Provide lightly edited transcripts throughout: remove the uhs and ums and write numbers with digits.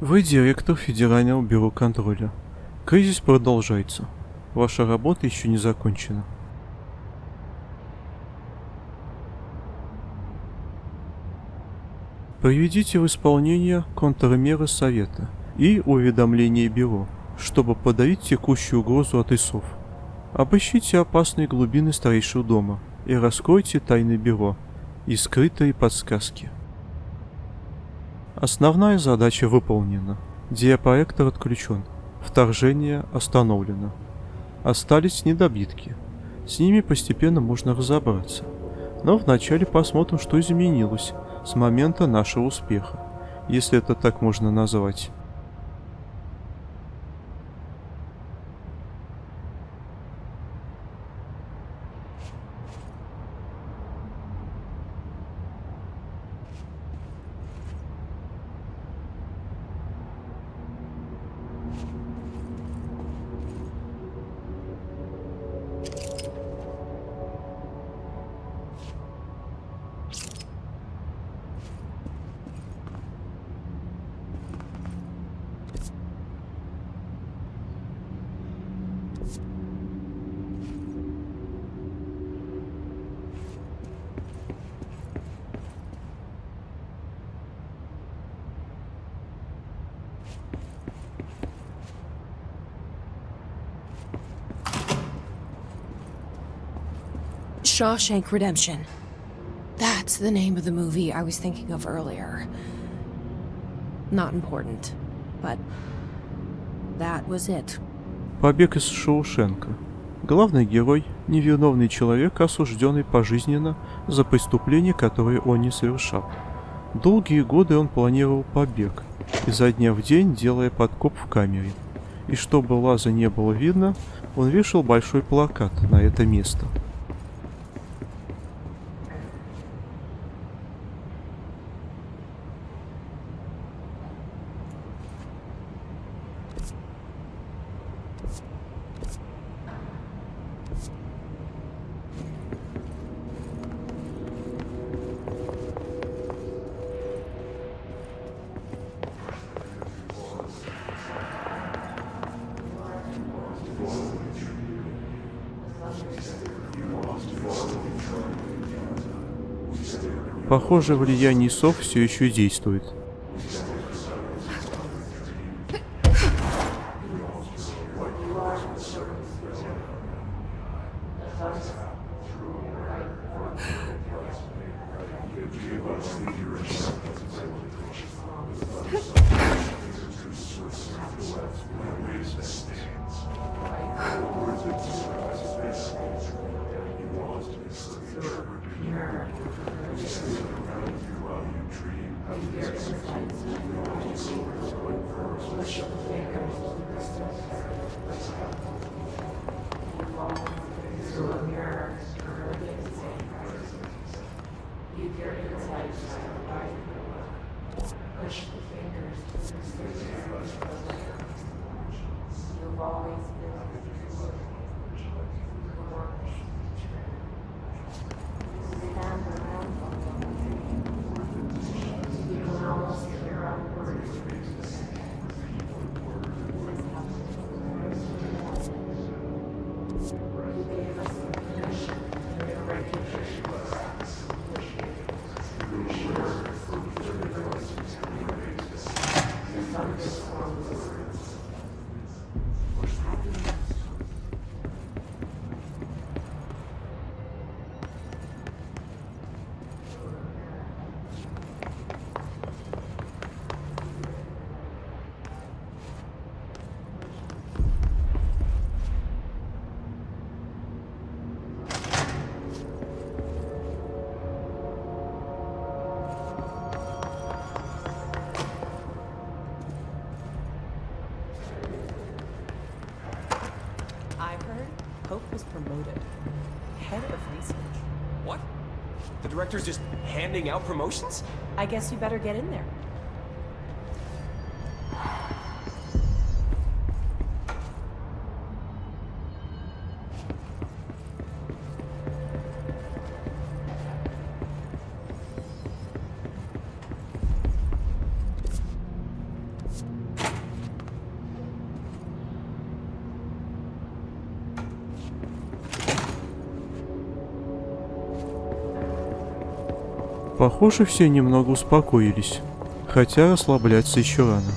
Вы директор Федерального бюро контроля. Кризис продолжается. Ваша работа еще не закончена. Приведите в исполнение контрмеры совета и уведомление бюро, чтобы подавить текущую угрозу от ИСов. Обыщите опасные глубины старейшего дома и раскройте тайны бюро и скрытые подсказки. Основная задача выполнена. Диапроектор отключен. Вторжение остановлено. Остались недобитки. С ними постепенно можно разобраться. Но вначале посмотрим, что изменилось с момента нашего успеха, если это так можно назвать. Shawshank Redemption. That's the name of the movie I was thinking of earlier. Not important, but that was it. Побег из Шоушенка. Главный герой – невиновный человек, осужденный пожизненно за преступления, которые он не совершал. Долгие годы он планировал побег, изо дня в день делая подкоп в камере. И чтобы лаза не было видно, он вешал большой плакат на это место. Похоже, влияние ИСов все еще действует. Was promoted. Head of research. What? The director's just handing out promotions? I guess you better get in there. Похоже, все немного успокоились, хотя расслабляться еще рано.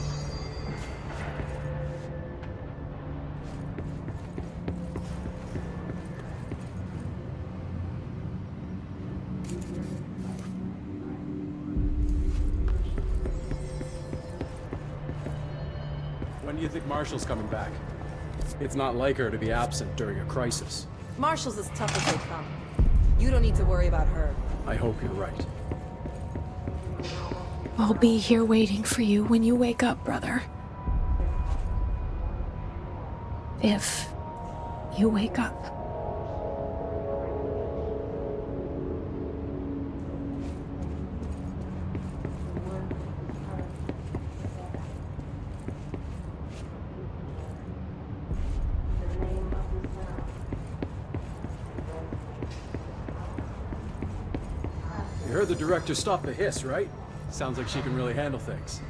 When do you think Marshall's coming back? It's not like her to be absent during a crisis. Marshall's as tough as they come. You don't need to worry about her. I hope you're right. I'll be here waiting for you when you wake up, brother. If you wake up. You heard the director stop the hiss, right? Sounds like she can really handle things.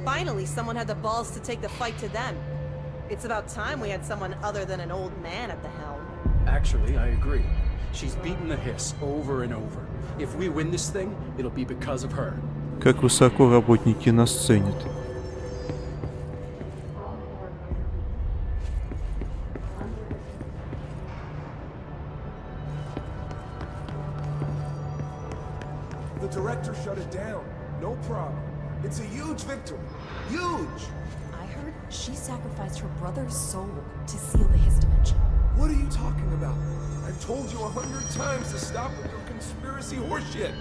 Finally, someone had the balls to take the fight to them. It's about time we had someone other than an old man at the helm. Actually, I agree. She's beaten the hiss over and over. If we win this thing, it'll be because of her. Как высоко работники нас ценят. The director shut it down. No problem. It's a huge victory. Huge! I heard she sacrificed her brother's soul to seal the his dimension. What are you talking about? I've told you 100 times to stop with your conspiracy horseshit.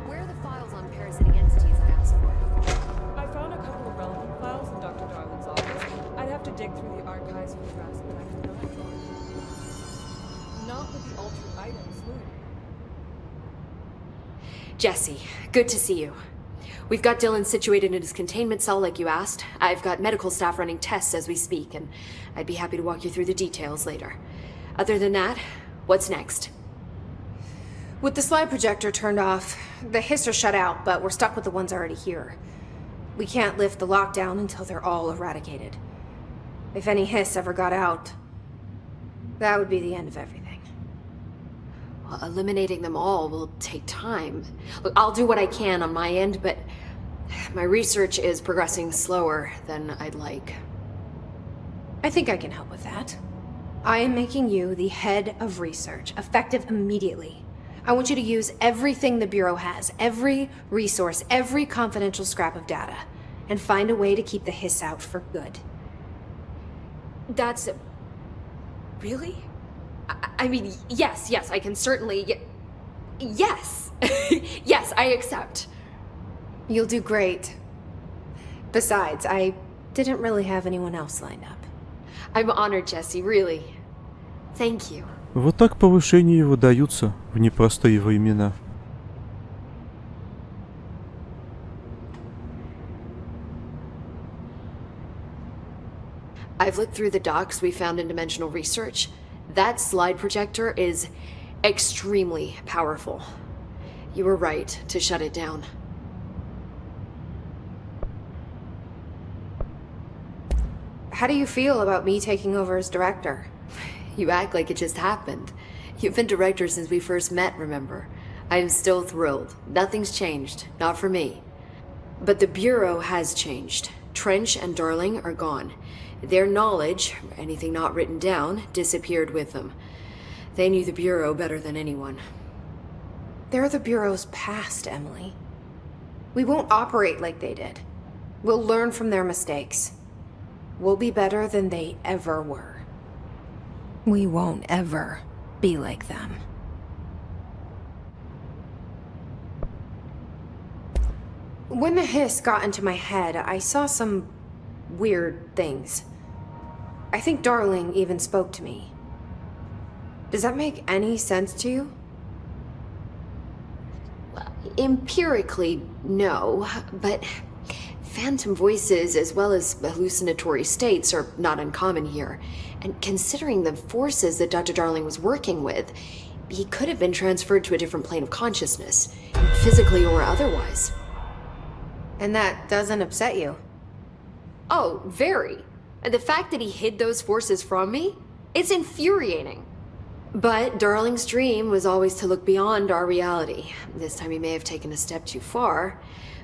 Where are the files on parasitic entities I asked for? I found a couple of relevant files in Dr. Darwin's office. I'd have to dig through the archives for the rest, but I can find them. Not with the altered items, Lou. Jesse, good to see you. We've got Dylan situated in his containment cell like you asked. I've got medical staff running tests as we speak, and I'd be happy to walk you through the details later. Other than that, what's next? With the slide projector turned off, the hiss are shut out, but we're stuck with the ones already here. We can't lift the lockdown until they're all eradicated. If any hiss ever got out, that would be the end of everything. Well, eliminating them all will take time. Look, I'll do what I can on my end, but my research is progressing slower than I'd like. I think I can help with that. I am making you the head of research, effective immediately. I want you to use everything the Bureau has, every resource, every confidential scrap of data, and find a way to keep the hiss out for good. That's... Really? I mean, yes, I can certainly... Yes! Yes, I accept. You'll do great. Besides, I didn't really have anyone else lined up. I'm honored, Jesse, really. Thank you. Вот так повышения и выдаются в непростые времена. I've looked through the docs we found in Dimensional Research. That slide projector is extremely powerful. You were right to shut it down. How do you feel about me taking over as director? You act like it just happened. You've been director since we first met, remember? I'm still thrilled. Nothing's changed. Not for me. But the Bureau has changed. Trench and Darling are gone. Their knowledge, anything not written down, disappeared with them. They knew the Bureau better than anyone. They're the Bureau's past, Emily. We won't operate like they did. We'll learn from their mistakes. We'll be better than they ever were. We won't ever be like them. When the hiss got into my head, I saw some weird things. I think Darling even spoke to me. Does that make any sense to you? Empirically, no, but phantom voices as well as hallucinatory states are not uncommon here. And considering the forces that Dr. Darling was working with, he could have been transferred to a different plane of consciousness, physically or otherwise. And that doesn't upset you? Oh, very. The fact that he hid those forces from me, it's infuriating. But Darling's dream was always to look beyond our reality. This time he may have taken a step too far,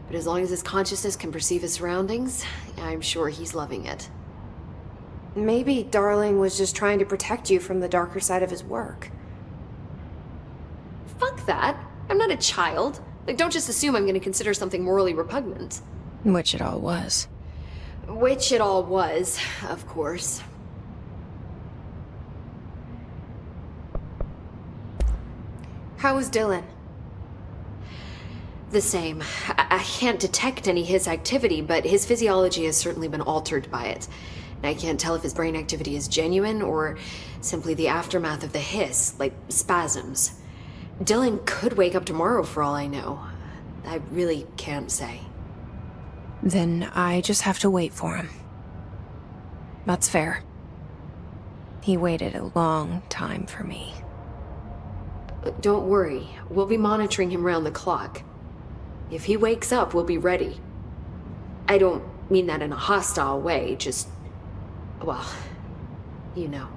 but as long as his consciousness can perceive his surroundings, I'm sure he's loving it. Maybe Darling was just trying to protect you from the darker side of his work. Fuck that. I'm not a child. Like, don't just assume I'm gonna consider something morally repugnant. Which it all was. Which it all was, of course. How was Dylan? The same. I can't detect any his activity, but his physiology has certainly been altered by it. And I can't tell if his brain activity is genuine or simply the aftermath of the hiss, like spasms. Dylan could wake up tomorrow for all I know. I really can't say. Then I just have to wait for him. That's fair. He waited a long time for me. Don't worry. We'll be monitoring him round the clock. If he wakes up, we'll be ready. I don't mean that in a hostile way, just... well, you know.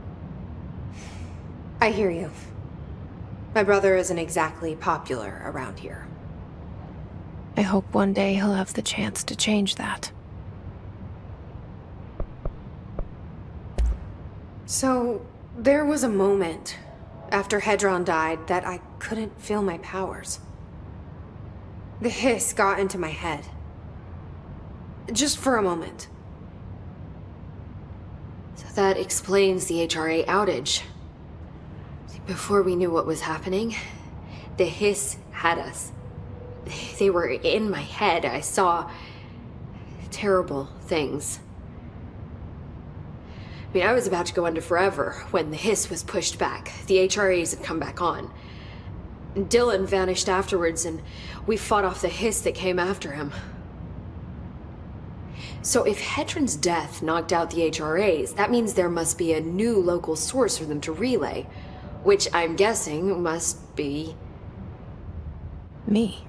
I hear you. My brother isn't exactly popular around here. I hope one day he'll have the chance to change that. So, there was a moment after Hedron died that I couldn't feel my powers. The hiss got into my head. Just for a moment. So that explains the HRA outage. Before we knew what was happening, the hiss had us. They were in my head. I saw terrible things. I mean, I was about to go under forever when the hiss was pushed back. The HRAs had come back on. Dylan vanished afterwards, and we fought off the hiss that came after him. So if Hedron's death knocked out the HRAs, that means there must be a new local source for them to relay, which I'm guessing must be... me.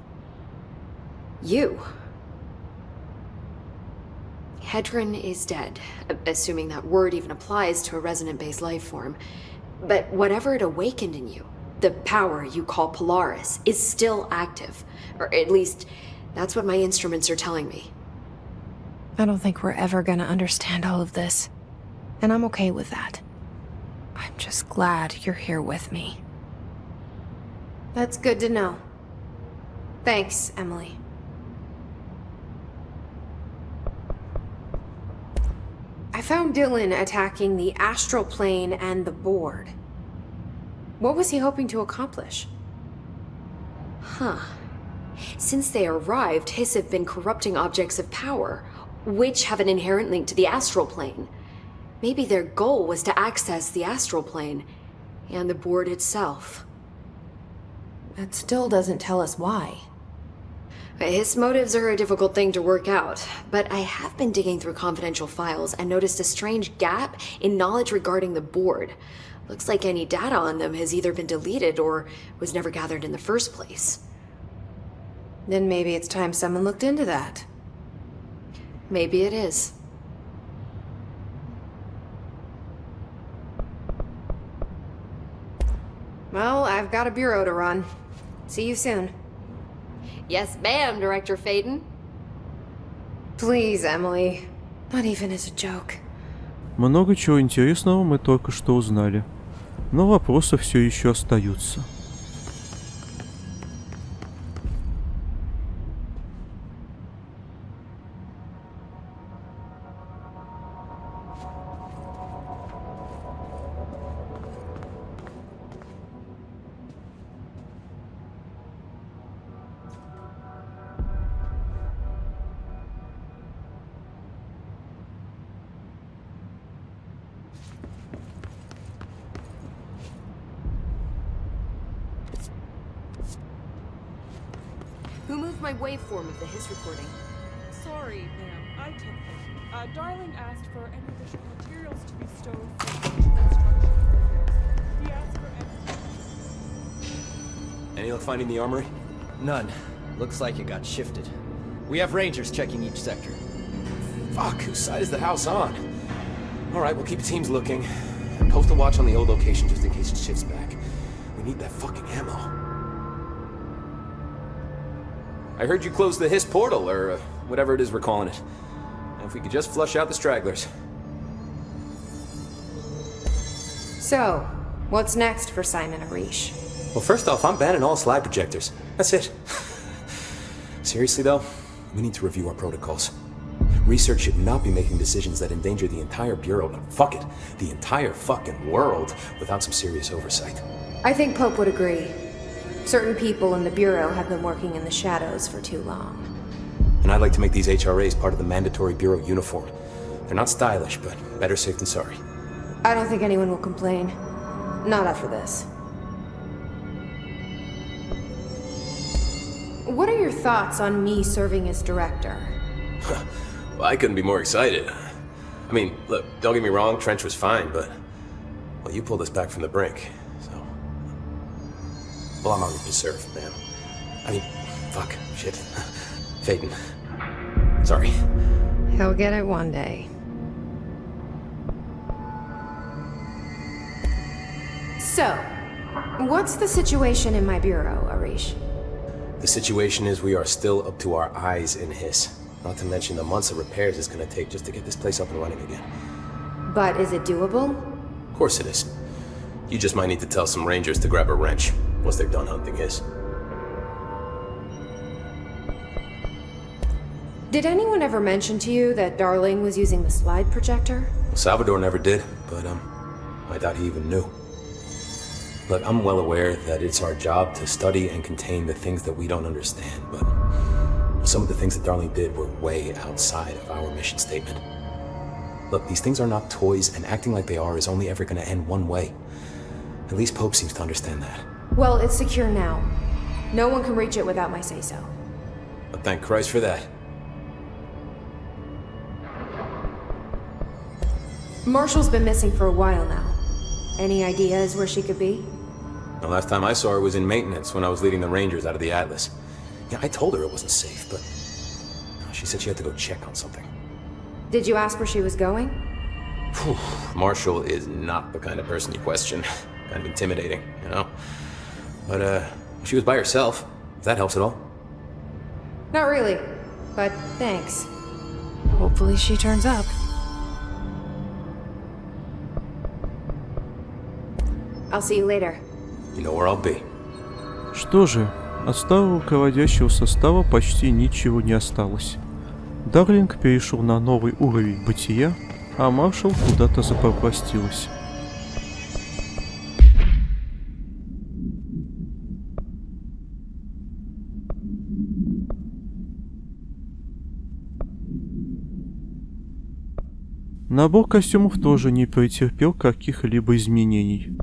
You. Hedron is dead, assuming that word even applies to a resonant-based life form. But whatever it awakened in you, the power you call Polaris, is still active. Or at least, that's what my instruments are telling me. I don't think we're ever gonna understand all of this. And I'm okay with that. I'm just glad you're here with me. That's good to know. Thanks, Emily. I found Dylan attacking the astral plane and the board. What was he hoping to accomplish? Huh. Since they arrived, Hiss have been corrupting objects of power, which have an inherent link to the astral plane. Maybe their goal was to access the astral plane and the board itself. That still doesn't tell us why. His motives are a difficult thing to work out, but I have been digging through confidential files and noticed a strange gap in knowledge regarding the board. Looks like any data on them has either been deleted or was never gathered in the first place. Then maybe it's time someone looked into that. Maybe it is. Well, I've got a bureau to run. See you soon. Yes, ma'am, Director Faden. Please, Emily. Not even as a joke. Много чего интересного мы только что узнали, но вопросы все еще остаются. Who moved my waveform of the Hiss recording? Sorry, ma'am. I took them. Darling asked for any additional materials to be stowed for future construction areas. He asked for Any luck finding the armory? None. Looks like it got shifted. We have rangers checking each sector. Fuck, whose side is the house on? Alright, we'll keep teams looking. And post a watch on the old location just in case it shifts back. We need that fucking ammo. I heard you closed the Hiss portal, or whatever it is we're calling it. And if we could just flush out the stragglers. So, what's next for Simon Arish? Well, first off, I'm banning all slide projectors. That's it. Seriously, though, we need to review our protocols. Research should not be making decisions that endanger the entire Bureau, no, fuck it, the entire fucking world, without some serious oversight. I think Pope would agree. Certain people in the Bureau have been working in the shadows for too long. And I'd like to make these HRAs part of the mandatory Bureau uniform. They're not stylish, but better safe than sorry. I don't think anyone will complain. Not after this. What are your thoughts on me serving as director? Well, I couldn't be more excited. I mean, look, don't get me wrong, Trench was fine, but... Well, you pulled us back from the brink, so... Well, I'm already deserved, man. I mean, fuck, shit. Phaeton. Sorry. He'll get it one day. So, what's the situation in my bureau, Arish? The situation is we are still up to our eyes in Hiss. Not to mention the months of repairs it's gonna take just to get this place up and running again. But is it doable? Of course it is. You just might need to tell some rangers to grab a wrench once they're done hunting Hiss. Did anyone ever mention to you that Darling was using the slide projector? Well, Salvador never did, but I doubt he even knew. Look, I'm well aware that it's our job to study and contain the things that we don't understand, but some of the things that Darling did were way outside of our mission statement. Look, these things are not toys, and acting like they are is only ever going to end one way. At least Pope seems to understand that. Well, it's secure now. No one can reach it without my say-so. But thank Christ for that. Marshall's been missing for a while now. Any ideas where she could be? The last time I saw her was in maintenance when I was leading the Rangers out of the Atlas. Yeah, I told her it wasn't safe, but she said she had to go check on something. Did you ask where she was going? Whew, Marshall is not the kind of person you question. Kind of intimidating, you know? But, she was by herself, if that helps at all. Not really, but thanks. Hopefully she turns up. I'll see you later. You know where I'll be. Что же, от старого руководящего состава почти ничего не осталось. Дарлинг перешел на новый уровень бытия, а Маршал куда-то запропастилась. Набор костюмов тоже не претерпел каких-либо изменений.